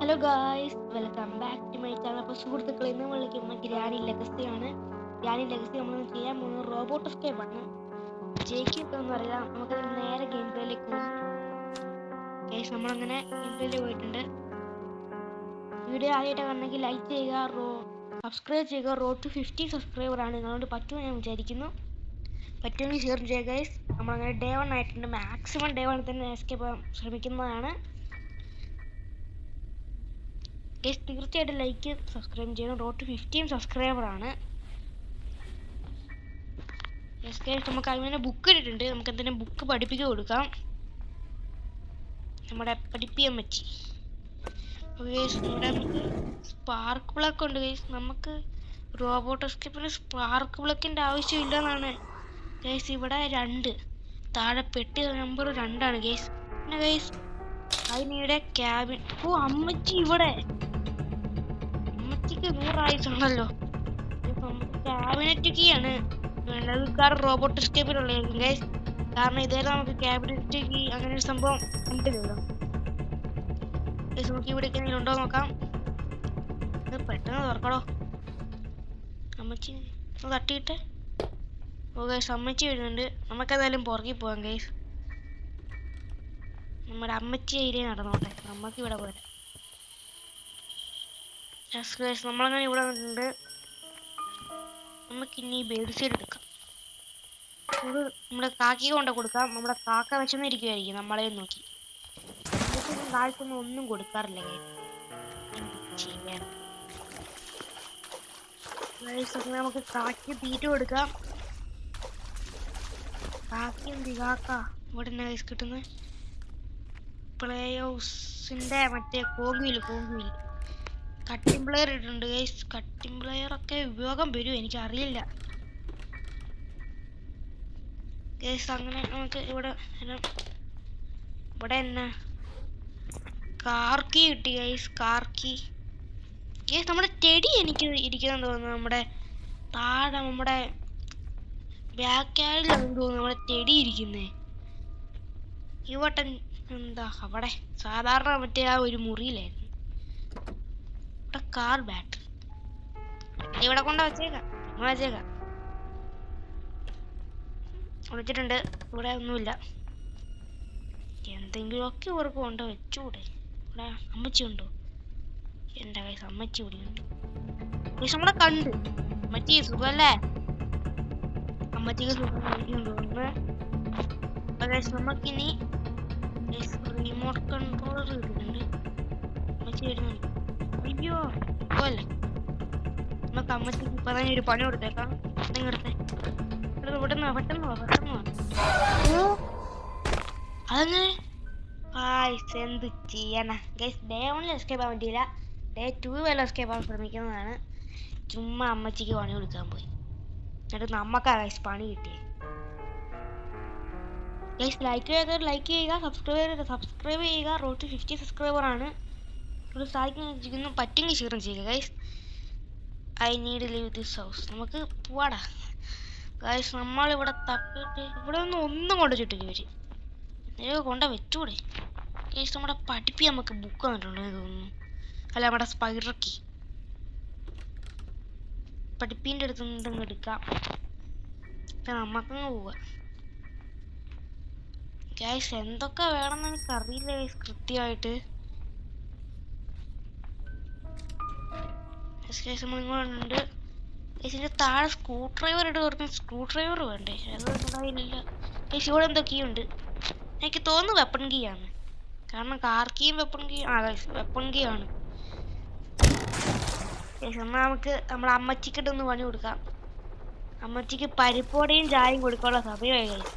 Hello guys, welcome back to my channel. അപ്പോൾ സുഹൃത്തുക്കളെ, ഇന്ന് വിളിക്കുന്ന ഗ്രാനി ലെഗസിയാണ്. ഗ്രാനി ലെഗസി നമ്മൾ ചെയ്യാൻ പോകുന്നത് റോബോട്ട് എസ്കേപ്പ് ആണ്. ജയിക്കൊന്നും അറിയാം. നമുക്ക് നേരെ ഗെയിം പ്ലേയിലേക്ക് പോകും. ഗൈസ്, നമ്മളങ്ങനെ ഗെയിം പ്ലേയിൽ പോയിട്ടുണ്ട്. വീഡിയോ ആദ്യമായിട്ട് കാണണമെങ്കിൽ ലൈക്ക് ചെയ്യുക, സബ്സ്ക്രൈബ് ചെയ്യുക. റോഡ് ടു 50 സബ്സ്ക്രൈബറാണ്. നിങ്ങളോട് പറ്റുമെന്ന് ഞാൻ വിചാരിക്കുന്നു. പറ്റുമെങ്കിൽ ഷെയർ ചെയ്യുക ഗൈസ്. നമ്മളങ്ങനെ ഡേ 1 ആയിട്ടുണ്ട്. മാക്സിമം ഡേ 1 തന്നെ എസ്കേപ്പ് ചെയ്യാൻ ശ്രമിക്കുന്നതാണ്. തീർച്ചയായിട്ടും ലൈക്ക് സബ്സ്ക്രൈബ് ചെയ്യണം. റോഡ് ടു 15 സബ്സ്ക്രൈബറാണ്. നമുക്ക് അതിന് ബുക്ക് ഇട്ടിട്ടുണ്ട്. നമുക്ക് എന്തെങ്കിലും ബുക്ക് പഠിപ്പിക്കാൻ കൊടുക്കാം. നമ്മുടെ പഠിപ്പിക്കാൻ പറ്റി. ഇവിടെ നമുക്ക് സ്പാർക്ക് പ്ലഗ് ഉണ്ട് ഗൈസ്. നമുക്ക് റോബോട്ട് എസ്കേപ്പിന് സ്പാർക്ക് പ്ലഗിൻ്റെ ആവശ്യമില്ലെന്നാണ് ഗൈസ്. ഇവിടെ 2 താഴെ പെട്ടി നമ്പർ 2 ഗൈസ്. പിന്നെ ഗൈസ് അതിനിടെ ക്യാബിൻ. അമ്മച്ചി ഇവിടെ 100 ആയിട്ടുണ്ടല്ലോ. ക്യാബിനറ്റ് കീ ആണ് വേണ്ടത്. കാരണം റോബോട്ട് എസ്കേപ്പിലുള്ളതായിരിക്കും ഗൈസ്. കാരണം ഇതേലും നമുക്ക് ക്യാബിനറ്റ് കീ അങ്ങനെ ഒരു സംഭവം കണ്ടില്ലല്ലോ ഗൈസ്. നമുക്ക് ഇവിടെ എന്തെങ്കിലും ഉണ്ടോ നോക്കാം. ഇത് പെട്ടെന്ന് തുറക്കടോ. അമ്മച്ചി തട്ടിയിട്ട്. ഓ ഗൈസ്, അമ്മച്ചി വരുന്നുണ്ട്. നമുക്കേതായാലും പുറകിൽ പോകാം ഗൈസ്. നമ്മുടെ അമ്മച്ചി ഏരിയ നടന്നോട്ടെ. നമുക്ക് ഇവിടെ പോരാ. നമ്മളങ്ങനെ ഇവിടെ വന്നിട്ടുണ്ട്. നമുക്കിനി ബേഡ് സൈഡ് എടുക്കാം. നമ്മുടെ കാക്കി കൊണ്ട് കൊടുക്കാം. നമ്മുടെ കാക്ക വിശന്നിരിക്കുമായിരിക്കും നമ്മളെ നോക്കി. കാൽക്കൊന്നും ഒന്നും കൊടുക്കാറില്ല. നമുക്ക് കാക്കി തീറ്റ കൊടുക്കാം. കാക്കി എന്ത് കാക്ക ഇവിടെ തന്നെ കിട്ടുന്നത്? പ്ലേ ഹൗസിന്റെ മറ്റേ കോങ്കുവില് കട്ടിംഗ് പ്ലെയർ ഇട്ടിട്ടുണ്ട് ഗൈസ്. കട്ടിംഗ് പ്ലെയർ ഒക്കെ ഉപയോഗം വരും എനിക്കറിയില്ല ഗൈസ്. അങ്ങനെ നമുക്ക് ഇവിടെ എന്നാ കാർക്കി കിട്ടി ഗൈസ്. കാർക്കി ഗൈസ്. നമ്മുടെ ടെഡി എനിക്ക് ഇരിക്കുന്നെന്ന് തോന്നുന്നു. നമ്മുടെ താഴെ നമ്മുടെ ബാക്കായാലും തോന്നുന്നു നമ്മുടെ ടെഡി ഇരിക്കുന്നേ. ഈ വട്ടം എന്താ അവിടെ സാധാരണ മറ്റേ ആ ഒരു മുറിയിലായിരുന്നു. കാർ ബാറ്ററി ഇവിടെ കൊണ്ട് വെച്ചേക്കാം. വെച്ചിട്ടുണ്ട്. ഇവിടെ ഒന്നുമില്ല. എന്തെങ്കിലുമൊക്കെ ഇവർക്ക് കൊണ്ട് വെച്ചുകൂടെ? ഇവിടെ അമ്മച്ചി ഉണ്ടോ? എൻ്റെ കൈസ് അമ്മച്ചി കൂടിയുണ്ട്. നമ്മളെ കണ്ട് അമ്മച്ചി സുഖമല്ലേ? അമ്മച്ചിക്ക് സുഖം തോന്നുന്നു. നമുക്കിനി റിമോട്ട് കൺട്രോളർ കിട്ടുന്നുണ്ട്. അമ്മച്ചി വരുന്നുണ്ട്. അയ്യോ പോലെ നമുക്ക് അമ്മച്ചിക്ക് ഇപ്പൊ തന്നെ ഒരു പണി കൊടുത്തേക്കാം. പെട്ടെന്ന് അതങ്ങനെ എന്ത് ചെയ്യണ ഗൈസ്. ഡേ 1 എസ്കേപ്പ് ആവാൻ പറ്റിയില്ല. ഡേ 2 വരെ എസ്കേപ്പ് ആവാൻ ശ്രമിക്കുന്നതാണ്. ചുമ്മാ അമ്മച്ചിക്ക് പണി കൊടുക്കാൻ പോയി. എന്നിട്ട് നമുക്കാ ഗൈസ് പണി കിട്ടിയേ. ഗൈസ് ലൈക്ക് ചെയ്യുക, സബ്സ്ക്രൈബ് ചെയ്യുക. റോഡ് ടു 50 സബ്സ്ക്രൈബറാണ്. ഒരു സാധിക്കുന്നു. പറ്റുമെങ്കിൽ ഷെയർ ചെയ്യുക guys. I need leave this house. നമുക്ക് പോവാടാ ഗൈസ്. നമ്മളിവിടെ തപ്പിട്ട് ഇവിടെ ഒന്നും കൊണ്ടുവച്ചിട്ടില്ല ഇവര്. കൊണ്ട് വെച്ചൂടെ ഗൈസ്? നമ്മുടെ പഠിപ്പി നമുക്ക് ബുക്ക് തന്നിട്ടുണ്ടെന്ന് തോന്നുന്നു. അല്ല, നമ്മുടെ സ്പൈഡർക്കി പഠിപ്പിൻ്റെ അടുത്ത് നിന്നിട്ടങ്ങ് എടുക്കാം. നമുക്കങ്ങ് പോവാം ഗൈസ്. എന്തൊക്കെ വേണമെന്ന് എനിക്കറിയില്ല ഗൈസ് കൃത്യമായിട്ട്. ഉണ്ട് ഇതിൻ്റെ താഴെ സ്ക്രൂ ഡ്രൈവർ ഇട്ട് പറഞ്ഞ സ്ക്രൂ ഡ്രൈവർ വേണ്ടേ? അതുണ്ടായില്ല ഗൈസ്. ഇവിടെ എന്തോ കീ ഉണ്ട്. എനിക്ക് തോന്നുന്നു വെപ്പൺ കീ ആണ്. കാരണം കാർ കീയും വെപ്പൺ കീ വെപ്പൺ കീ ആണ്. എന്നാൽ നമുക്ക് നമ്മളെ അമ്മച്ചിക്കിട്ടൊന്ന് പണി കൊടുക്കാം. അമ്മച്ചിക്ക് പരിപ്പോടെയും ചായയും കൊടുക്കാനുള്ള സമയമായി ഗൈസ്.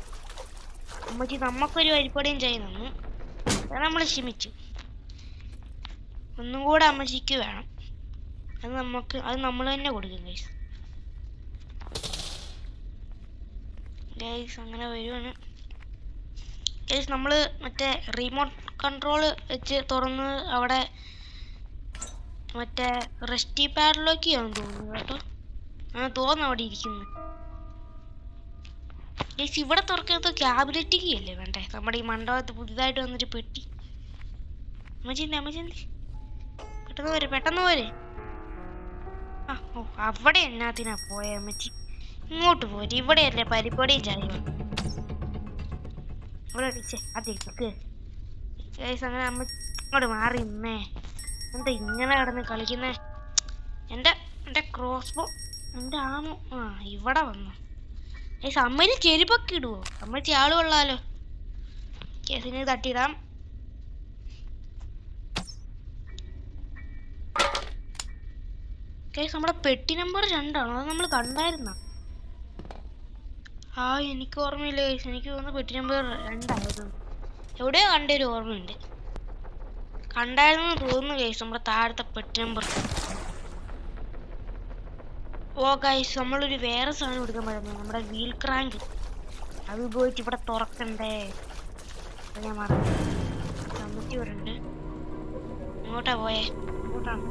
അമ്മച്ചി നമുക്കൊരു പരിപ്പോടെയും ചായ തന്നു. അത് നമ്മൾ ക്ഷമിച്ചു. ഒന്നും കൂടെ അമ്മച്ചിക്ക് വേണം. അത് നമ്മൾ തന്നെ കൊടുക്കും ഗൈസ്. അങ്ങനെ വരുവാണ് ഗൈസ്. നമ്മൾ മറ്റേ റിമോട്ട് കൺട്രോൾ വെച്ച് തുറന്ന് അവിടെ മറ്റേ റെസ്റ്റി പാഡിലേക്കാണെന്ന് തോന്നുന്നു കേട്ടോ. തോന്നുന്നു അവിടെ ഇരിക്കുന്നത് ഗൈസ്. ഇവിടെ തുറക്കുന്നത് ക്യാബിനറ്റ് കീ അല്ലേ വേണ്ടേ? നമ്മുടെ ഈ മണ്ഡപത്ത് പുതിയതായിട്ട് വന്നൊരു പെട്ടി. അമ്മച്ചി പെട്ടെന്ന് പോരെ. ഓ അവിടെ എന്നാത്തിനാ പോയ അമ്മച്ചി? ഇങ്ങോട്ട് പോര്, ഇവിടെയല്ലേ പരിപാടിയും ചായ. ഇവിടെ അതേക്ക് അങ്ങനെ അമ്മ ഇങ്ങോട്ട് മാറി ഇന്നേ. എന്താ ഇങ്ങനെ കിടന്ന് കളിക്കുന്നേ? എന്റെ ക്രോസ് ബോ, എന്റെ ആമോ. ഇവിടെ വന്നു. അമ്മയിൽ ചെരുപ്പൊക്കെ ഇടുവോ? അമ്മച്ചി ആള് കൊള്ളാലോ. കേസിന് തട്ടിയിടാം. നമ്മുടെ പെട്ടി നമ്പർ 2 അത് നമ്മൾ കണ്ടായിരുന്ന? എനിക്ക് ഓർമ്മയില്ല. എനിക്ക് തോന്നുന്നു പെട്ടി നമ്പർ 2 ആയിരുന്നു. എവിടെയോ കണ്ടൊരു ഓർമ്മയുണ്ട്. കണ്ടായിരുന്നു തോന്നുന്നു ഗൈസ്, നമ്മുടെ താഴത്തെ പെട്ടി നമ്പർ. ഗൈസ്, നമ്മളൊരു വേറെ സാധനം എടുക്കുമ്പോഴായിരുന്നു, നമ്മുടെ വീൽ ക്രാങ്ക്. അത് പോയിട്ട് ഇവിടെ തുറക്കണ്ടേ? ഞാൻ മറന്നു. അമ്മച്ചി ഇവിടെ ഉണ്ട്. ഇങ്ങോട്ടാ പോയേ? ഇങ്ങോട്ടാണ്.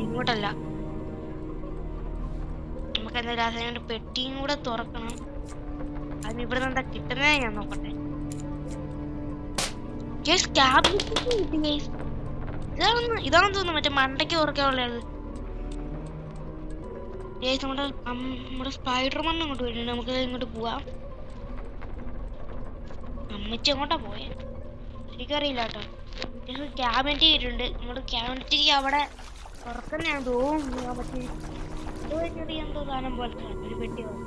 ഇങ്ങോട്ടല്ല. നമുക്ക് എന്തായാലും പെട്ടിയും കൂടെ തുറക്കണം. അതിന് ഇവിടെ എന്താ കിട്ടുന്നേ ഞാൻ നോക്കട്ടെ. ഇതാണെന്ന് തോന്നുന്നു മറ്റേ മണ്ടയ്ക്ക് തുറക്കാനുള്ളത്. നമ്മുടെ സ്പൈഡർമാൻ അങ്ങോട്ട് വരുന്നുണ്ട്. നമുക്ക് ഇങ്ങോട്ട് പോവാം. അമ്മച്ചി അങ്ങോട്ടാ പോയെ? എനിക്കറിയില്ല കേട്ടോ. ക്യാബിനറ്റ് ചെയ്തിട്ടുണ്ട്. നമ്മുടെ ക്യാബിനറ്റ് അവിടെ തുറക്കുന്നതാണ് തോന്നുന്നു. എന്തോ സാധനം പോലത്തെ ഒരു പെട്ടി വന്നു.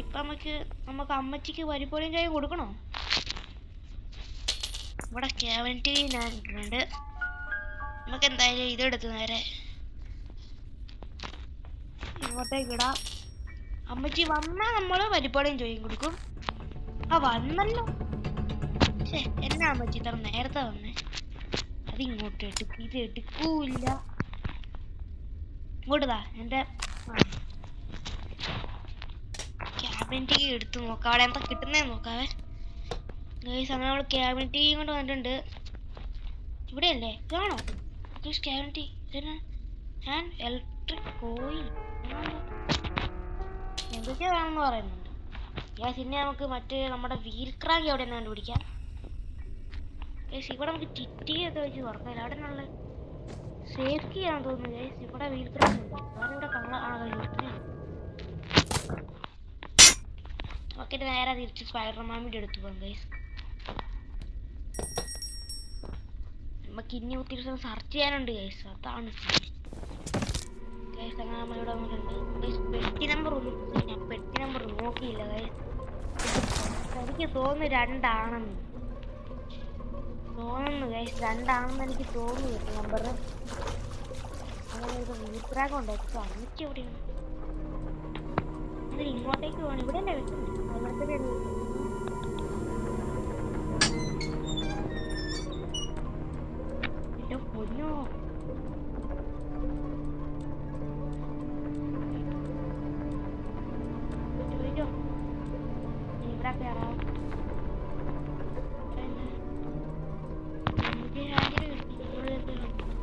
ഇപ്പൊ നമുക്ക് അമ്മച്ചിക്ക് പരിപ്പോളിയും ചായ കൊടുക്കണോ? ഇവിടെ ക്യാബിനറ്റ് ഞാൻ ഇട്ടിട്ടുണ്ട്. നമുക്ക് എന്തായാലും ഇതെടുത്ത് നേരെ ഇങ്ങോട്ടേക്ക് ഇടാം. അമ്മച്ചി വന്നാ നമ്മള് പരിപ്പോളിയും ചോയും കൊടുക്കും. വന്നല്ലോ. എന്നാ അമ്മച്ചി ഇത്ര നേരത്തെ വന്നേ? അതിങ്ങോട്ട് ഇത് എടുക്കൂല്ല. ഇങ്ങോട്ടാ എന്റെ ക്യാബിനറ്റ് എടുത്ത് നോക്കാം. അവിടെ എന്താ കിട്ടുന്നേ നോക്കാവേ. സമയം നമ്മൾ ക്യാബിനറ്റ് കൊണ്ട് വന്നിട്ടുണ്ട്. ഇവിടെയല്ലേ? ഇതാണോ ക്യാബിനറ്റ്? ഞാൻ ഇലക്ട്രിക് കോയിൽ എന്തൊക്കെയാ വേണമെന്ന് പറയുന്നുണ്ട്. പിന്നെ നമുക്ക് മറ്റേ നമ്മുടെ വീൽ ക്രാങ്ക് എവിടെ നിന്ന് കണ്ടുപിടിക്കാം. ഇവിടെ നമുക്ക് ചിറ്റിയൊക്കെ വെച്ച് തുറക്കാം. അവിടെ നല്ല സേഫ്റ്റി ആണെന്ന് തോന്നുന്നു. ഇവിടെ വീൽ ക്രാങ്ക് ഉണ്ട്. ഞാനിവിടെ ഓക്കെ, നേരെ തിരിച്ച് സ്പൈഡർമാൻ്റെ അടുത്ത് പോകാം ഗൈസ്. നമുക്ക് ഇനി ഒത്തിരി ദിവസം സെർച്ച് ചെയ്യാനുണ്ട് ഗൈസ്. അതാണ് ഗൈസ്. അങ്ങനെ നമ്മളിവിടെ വന്നിട്ടുണ്ട്. പെട്ടി നമ്പർ നോക്കിയില്ല ഗൈസ്. എനിക്ക് തോന്നുന്നു 2 ആണെന്ന് ഗൈസ്. 2 ആണെന്ന് എനിക്ക് തോന്നുന്നു പെട്ടി നമ്പർ. അങ്ങനെ ഇത് വീൽക്രാങ്ക് ഉണ്ടാക്കി അമ്മയ്ക്ക് എവിടെയാണ്? ഇങ്ങോട്ടേക്ക് പോകണം. ഇവിടെ അല്ലേ വെക്കുന്നത്? പൊന്നോ, ഇവിടെ കയറാം.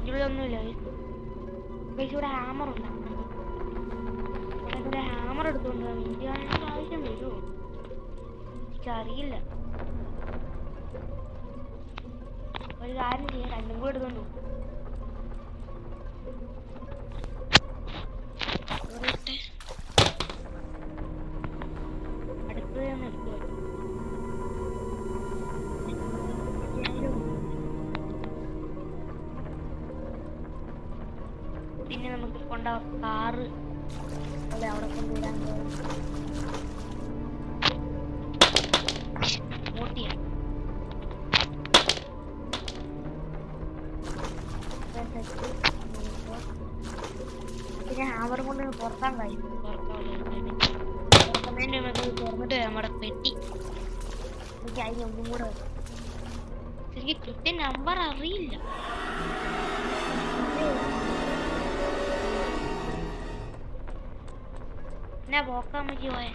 ഇവിടെ ഒന്നുമില്ല. ഇവിടെ ഹാമർ ഉണ്ടാകും. ഹാമർ എടുത്തുകൊണ്ട് ആവശ്യം വരുമോ? എനിക്കറിയില്ല. ഒരു കാര്യം ചെയ്യാം, 2 കൂടെ എടുത്തോണ്ട് പോകും. അടുത്ത് ഞാൻ എടുത്തു. പിന്നെ നമുക്ക് കൊണ്ട കാറ് അവിടെ കൊണ്ടുവിടാൻ ഓട്ടിയ. പിന്നെ ഹാമർ കൊണ്ട് തുറക്കാൻ കഴിയും. തുറന്നിട്ട് നമ്മുടെ പെട്ടി എനിക്ക് അതിന് ഒന്നും കൂടെ എനിക്ക് കൃത്യ നമ്പർ അറിയില്ല. എന്നാ പോക്കാൻ പറ്റി പോയെ?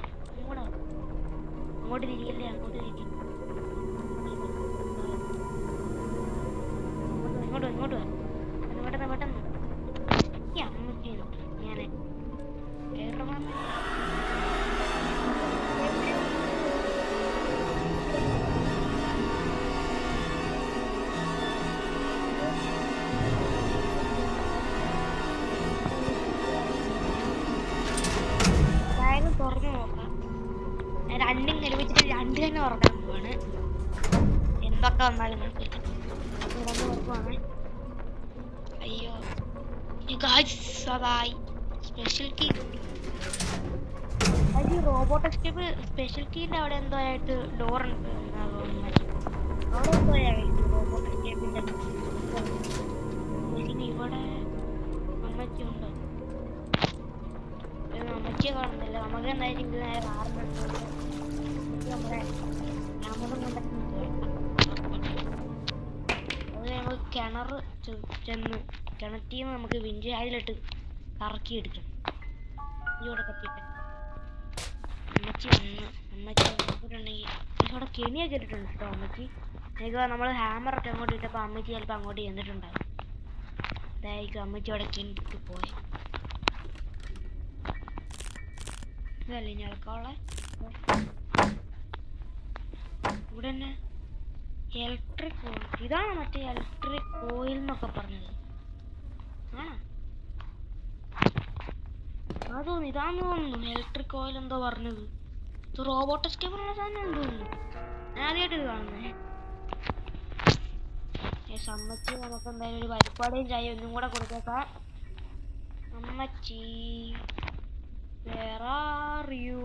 അങ്ങോട്ട് തിരിയല്ലേ? അങ്ങോട്ട് തിരിക്കും. ഇങ്ങോട്ട് പെട്ടെന്ന് ഈ അമ്മയ്ക്ക് ഞാന് എന്തൊക്കെ വന്നാലും കുഴപ്പമില്ല. അയ്യോ അതായി സ്പെഷ്യൽ കീ അത് റോബോട്ട് എസ്കേപ്പ് സ്പെഷ്യൽ കീന്റെ അവിടെ എന്തോ ആയിട്ട് ഡോർ ഉണ്ട് അവിടെ എന്തോ ആയിട്ട് റോബോട്ട് എസ്കേപ്പിന്റെ ഇവിടെ അമ്മച്ചി ഉണ്ടോ? അമ്മച്ചിയെ കാണുന്നില്ല. നമുക്ക് എന്തായാലും ഇത് നേരെ മാറുന്നുണ്ട്. നമ്മുടെ രാമനും കൊണ്ടൊക്കെ അത് നമുക്ക് കിണർ ചെന്ന് കിണറ്റിൽ നിന്ന് നമുക്ക് വിഞ്ചി അതിലിട്ട് കറക്കി എടുക്കണം. ഇവിടെ കത്തിയിട്ട് അമ്മച്ചി വന്ന് അമ്മച്ചി വന്നിട്ടുണ്ടെങ്കിൽ ഇവിടെ കെണിയൊക്കെ ഇട്ടിട്ടുണ്ട് കേട്ടോ അമ്മച്ചി. എനിക്ക് നമ്മൾ ഹാമറൊക്കെ അങ്ങോട്ട് ഇട്ടപ്പോൾ അമ്മച്ചി ചിലപ്പോൾ അങ്ങോട്ട് ചെന്നിട്ടുണ്ടാകും. അതായിരിക്കും അമ്മച്ചി അവിടെ കെണിട്ട് പോയത്. ഇതല്ലേ ഇനി അടക്കമുള്ള ഇവിടെ തന്നെ ഇലക്ട്രിക് ഇതാണ് മറ്റേ ഇലക്ട്രിക് ഓയിൽ എന്നൊക്കെ പറഞ്ഞത്. ആണോ? അതോന്നു ഇതാന്ന് തോന്നുന്നു ഇലക്ട്രിക് ഓയിൽ എന്തോ പറഞ്ഞത്. ഇത് റോബോട്ട് എസ്കേപ്പുള്ള സാധനം തോന്നുന്നു. ഞാൻ ആദ്യമായിട്ട് ഇത് കാണുന്നേ. അമ്മച്ചി നമുക്ക് എന്തായാലും ഒരു പരിപ്പാടയും ചായ ഒന്നും കൂടെ കൊടുത്തേക്കാം. അമ്മച്ചി വേറെ അറിയൂ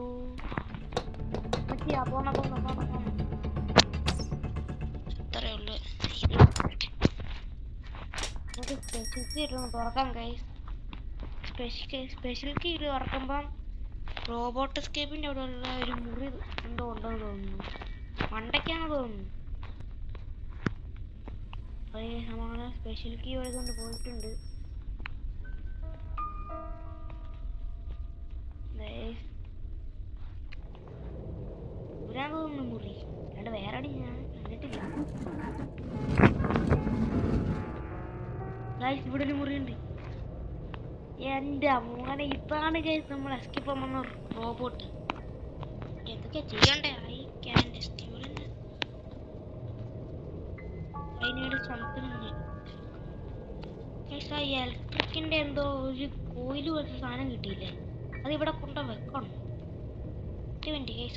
അമ്മച്ചി പോണ ഇത്രയേ ഉള്ളു. നമുക്ക് സ്പെഷ്യൽ കീ ഇട്ടൊന്ന് തുറക്കാം ഗൈസ്. സ്പെഷ്യൽ കീ ഇട്ട് തുറക്കുമ്പം റോബോട്ട് എസ്കേപ്പിന്റെ അവിടെ ഉള്ള ഒരു മുറി എന്തോ ഉണ്ടെന്ന് തോന്നുന്നു. മണ്ടയ്ക്കാന്ന് തോന്നുന്നു. നമ്മള് സ്പെഷ്യൽ കീ എടുത്തുകൊണ്ട് പോയിട്ടുണ്ട്. തോന്നുന്നു മുറി അല്ലാണ്ട് വേറെ ഞാൻ കണ്ടിട്ടില്ല. ഇവിടെ ഒരു മുറിയുണ്ട്. എന്റെ മോനെ ഇതാണ് ഗൈസ് നമ്മൾ എസ്കേപ്പ് വന്ന റോബോട്ട്. എന്തൊക്കെയാ ചെയ്യണ്ടേ? ഇലക്ട്രിക്കിന്റെ എന്തോ ഒരു കോയില് പോലത്തെ സാധനം കിട്ടിയില്ലേ? അത് ഇവിടെ കൊണ്ട് വെക്കണം.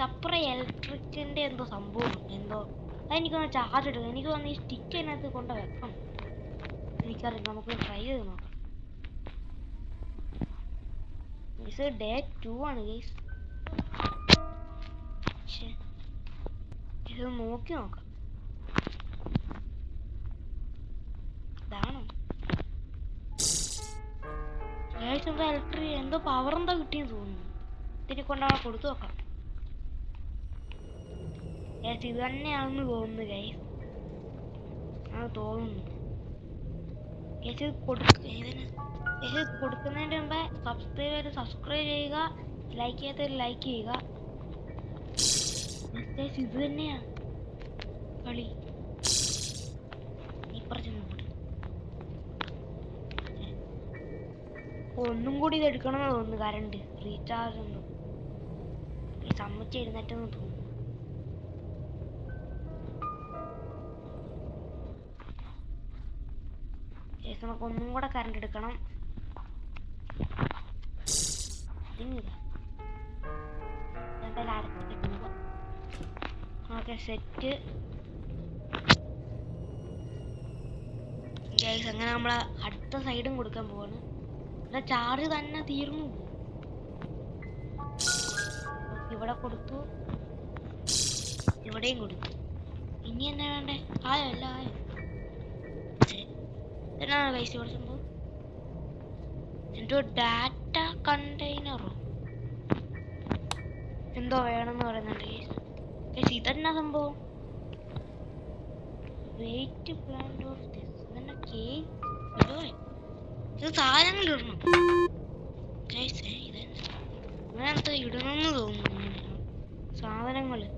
അപ്പുറം ഇലക്ട്രിക്കിന്റെ എന്തോ സംഭവം എന്തോ അതെനിക്കൊന്ന് ചാർജ് എടുക്കാം. എനിക്ക് തോന്നുന്നു ഈ സ്റ്റിക്ക് അതിനകത്ത് കൊണ്ട് വെക്കണം. എനിക്കറിയില്ല. നമുക്ക് ട്രൈ ചെയ്ത് നോക്കാം. ഡേ 2 ആണ് ഗൈസ്. ഇത് നോക്കി നോക്കാം. ഇതാണോ എന്തോ ഇലക്ട്രിക് എന്തോ പവർ എന്തോ കിട്ടിയെന്ന് തോന്നുന്നു. ഇതിനെ കൊണ്ടാണ് കൊടുത്തു നോക്കാം. ഇത് തന്നെയാണെന്ന് തോന്നുന്നു ഗൈസ്. തോന്നുന്നു കൊടുക്കുന്നതിന് മുമ്പേ സബ്സ്ക്രൈബ് ചെയ്യുക, ലൈക്ക് ചെയ്യാത്തവർ ലൈക്ക് ചെയ്യുക. ഇത് തന്നെയാ കളി. ഒന്നും കൂടി ഇത് എടുക്കണമെന്ന് തോന്നുന്നു. കറണ്ട് റീചാർജ് ഒന്നും സമ്മതിച്ച് എഴുന്നേറ്റെന്ന് തോന്നുന്നു. നമുക്ക് ഒന്നും കൂടെ കറണ്ട് എടുക്കണം. Okay set. അങ്ങനെ നമ്മളെ അടുത്ത സൈഡും കൊടുക്കാൻ പോവാണ്. ചാർജ് തന്നെ തീർന്നു. ഇവിടെ കൊടുത്തു, ഇവിടെയും കൊടുത്തു. ഇനി എന്നാ വേണ്ടേ? ആയോ അല്ല ആയോ? എന്നാണ് പൈസ ഇവിടെ സംഭവം? എന്തോ ഡാറ്റ കണ്ടെയ്നറോ എന്തോ വേണമെന്ന് പറയുന്നുണ്ട്. ഇതെന്നാ സംഭവം? വെയിറ്റ് പ്ലാന്റ് ഓഫ് ദിസ് ഇതെന്നാ ഇത് സാധനങ്ങൾ ഇടണം. ഇതെന്താ ഇടണമെന്ന് തോന്നുന്നു സാധനങ്ങള്.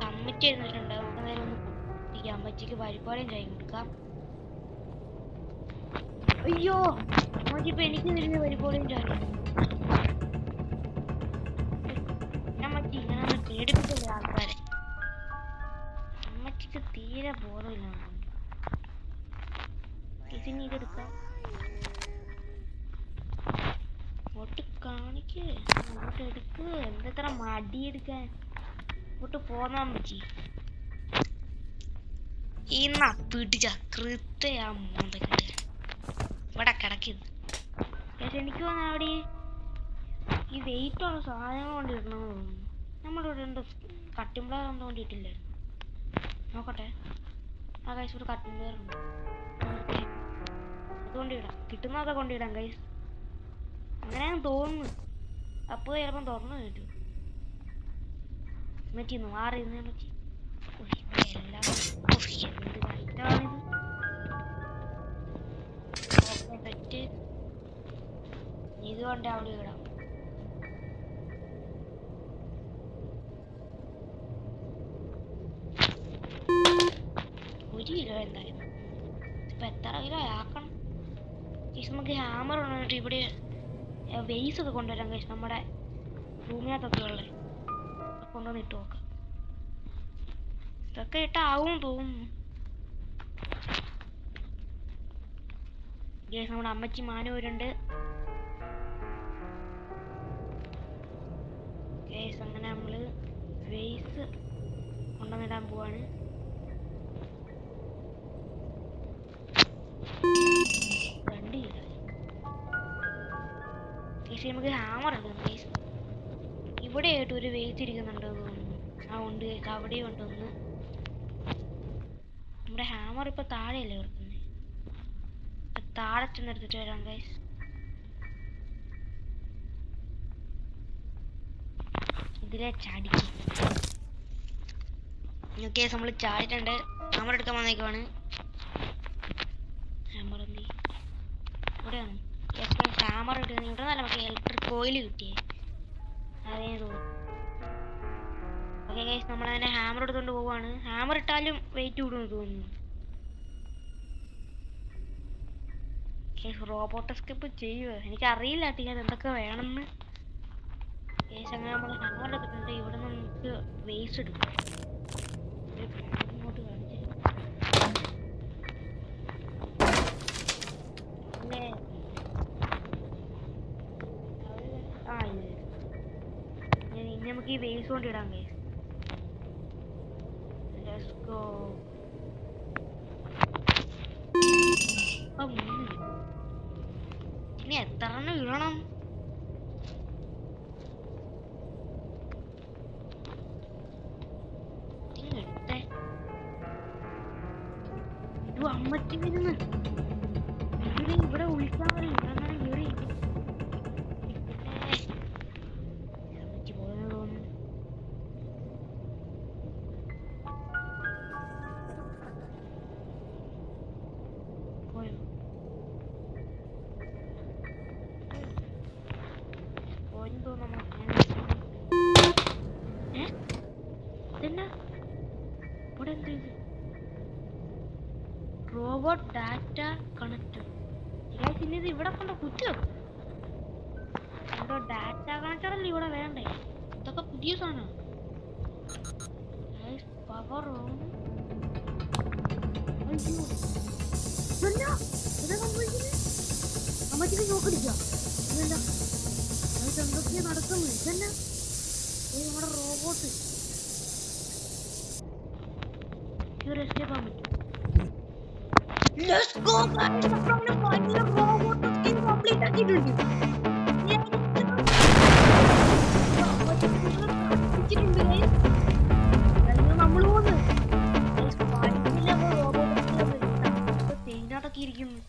സമ്മിറ്റ് ചെയ്തിട്ടുണ്ട്. നമുക്ക് എന്തായാലും ഒന്ന് കുടിക്കാം. അമ്മച്ചിക്ക് പരിപാടിയും കൈ കൊടുക്കാം. അയ്യോ അമ്മച്ചിപ്പോ എനിക്ക് തരുന്ന പരിപാടിയും ചായ. അമ്മച്ചി ഇങ്ങനെ ഒന്ന് പേടിപ്പിച്ചില്ല ആൾക്കാരെ. അമ്മച്ചിക്ക് തീരെ ബോധമില്ല. ഇതിന് ഇതെടുക്കാം. ഇങ്ങോട്ട് കാണിക്ക്, ഇങ്ങോട്ട് എടുക്ക്. എന്തെത്ര മടി എടുക്കാൻ. ഇങ്ങോട്ട് പോന്നാ അമ്മച്ചി. ഇന്നാ പിടിച്ച കൃത്യ മോന്തക്കിട്ട് ഇവിടെ കിടക്കുന്നു. പക്ഷെ എനിക്ക് തോന്നുന്നു അവിടെ ഈ വെയിറ്റ് ഉള്ള സാധനങ്ങൾ കൊണ്ട് ഇടണമെന്ന് തോന്നുന്നു. നമ്മളിവിടെ ഉണ്ട് കട്ടിംഗ് പ്ലെയർ ഒന്നും കൊണ്ടിട്ടില്ലായിരുന്നു. നോക്കട്ടെ. ആ കൈസ് ഒരു കട്ടിംഗ് പ്ലെയർ ഉണ്ട്. അതുകൊണ്ടിടാം, കിട്ടുന്നതൊക്കെ കൊണ്ടിടാം കൈസ്. അങ്ങനെയാണ് തോന്നുന്നു. അപ്പോൾ ചിലപ്പം തുറന്നു കിട്ടും. മറ്റിന്ന് മാറി പറ്റി എല്ലാം എന്ത് കഷ്ടമാണിത്. തെറ്റ് ഇതുകൊണ്ട് അവിടെ ഇടാം. ഒരു കിലോ എന്തായാലും ഇപ്പൊ എത്ര കിലോ ആക്കണം. നമുക്ക് ഹാമർ കൊണ്ടുവന്നിട്ട് ഇവിടെ വെയ്സ് ഒക്കെ കൊണ്ടുവരാൻ കഴിച്ചു. നമ്മുടെ റൂമിനകത്തൊക്കെ ഉള്ളത് കൊണ്ടുവന്ന് ഇട്ട് നോക്കാം. ഇതൊക്കെ ഇട്ടാവും തോന്നുന്നു. നമ്മുടെ അമ്മച്ചി മാനൂരുണ്ട്. അങ്ങനെ നമ്മള് വെയ്സ് കൊണ്ടുവന്നിടാൻ പോവാണ്. നമുക്ക് ഹാമർ എടുക്കാം. ഇവിടെ ആയിട്ട് ഒരു വെയിറ്റ് ഇരിക്കുന്നുണ്ട് തോന്നുന്നു. ആ ഉണ്ട്, അവിടെയും ഉണ്ടൊന്ന്. നമ്മുടെ ഹാമർ ഇപ്പൊ താഴെയല്ലേ കിടക്കുന്നത്. താഴെ ചെന്ന് എടുത്തിട്ട് വരാം ഗൈസ്. ഇതിലെ ചാടിക്കും. ഓക്കെ, നമ്മൾ ചാടിട്ടുണ്ട്. ഹാമർ എടുക്കാൻ വന്നേക്കുവാണ്. ഹാമർ എന്ത് ഇവിടെയാണ്. ഹാമർ ഇടുന്നത് ഇവിടെ നല്ല നമുക്ക് ഇലക്ട്രിക് കോയിൽ കിട്ടിയേ. അതേ തോന്നുന്നു. ഓക്കെ ഗൈസ്, നമ്മളതിനെ ഹാമർ എടുത്തുകൊണ്ട് പോവാണ്. ഹാമർ ഇട്ടാലും വെയിറ്റ് കൂടുമെന്ന് തോന്നുന്നു. റോബോട്ട് സ്കിപ്പ് ചെയ്യുക എനിക്കറിയില്ല ടീച്ചർ എന്തൊക്കെ വേണമെന്ന്. അങ്ങനെ നമ്മൾ ഹാമർ എടുത്തിട്ടുണ്ട്. ഇവിടെ നമുക്ക് വേസ്റ്റ് എടുക്കാം. ഇങ്ങോട്ട് കാണിച്ചു ഇനി നമുക്ക് ഈ വേസ്റ്റ് കൊണ്ട് ഇടാം ഗൈസ്. Let's go. ഇനി എത്ര എണ്ണം ഇടണം? ഇട്ടെ ഇത് അമ്മച്ചി വരുന്നു. ഇവിടെ വിളിക്കാൻ പറയും. ഇവിടെ അങ്ങനെ കയറി അമ്മച്ചി പോയെന്ന് തോന്നുന്നു. പോയോ? Robot data connect. ഇനി ഇത് ഇവിടെ കൊണ്ട് കുത്തി വെക്കും. എന്തോ ഡാറ്റ കണക്ടർ അല്ലേ ഇവിടെ വേണ്ടേ? ഇതൊക്കെ പുതിയ സാധനം. പവർ അമ്മച്ചിക്ക് നോക്കടിക്ക. എന്തൊക്കെയാ നടക്കുന്നു? ഇതന്നെ നമ്മുടെ റോബോട്ട് എസ്കേപ്പ് ആവാൻ പറ്റും. Let's go guys, നമ്മള് ഫൈനൽ റോബോട്ട് സ്കിൻ കംപ്ലീറ്റ് ആക്കിയിട്ടുണ്ട്. നമ്മള് പോകുന്നു തേനാട്ടൊക്കെ ഇരിക്കുന്നു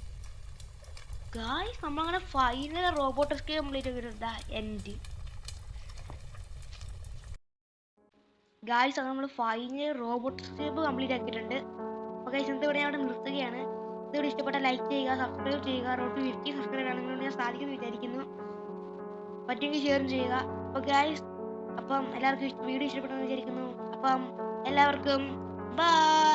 ഗായ്സ്. നമ്മളങ്ങനെ ഫൈനൽ റോബോട്ട് സ്കിൻ കംപ്ലീറ്റ് ആക്കിയിട്ടുണ്ട്. എൻഡ് ഗായ്സ്, അത് നമ്മൾ ഫൈനൽ റോബോട്ട് സ്കിൻ കംപ്ലീറ്റ് ആക്കിയിട്ടുണ്ട്. ഓക്കെ, ഇവിടെ ഞാൻ അവിടെ നിർത്തുകയാണ്. ഇതോടെ ഇഷ്ടപ്പെട്ട ലൈക്ക് ചെയ്യുക, സബ്സ്ക്രൈബ് ചെയ്യുക. റോഡ് 50 സബ്സ്ക്രൈബ് ആണെന്ന് ഞാൻ സാധിക്കുമെന്ന് വിചാരിക്കുന്നു. പറ്റുമെങ്കിൽ ഷെയറും ചെയ്യുക. അപ്പോൾ ഗൈസ്, അപ്പം എല്ലാവർക്കും വീഡിയോ ഇഷ്ടപ്പെട്ടെന്ന് വിചാരിക്കുന്നു. അപ്പം എല്ലാവർക്കും ബൈ.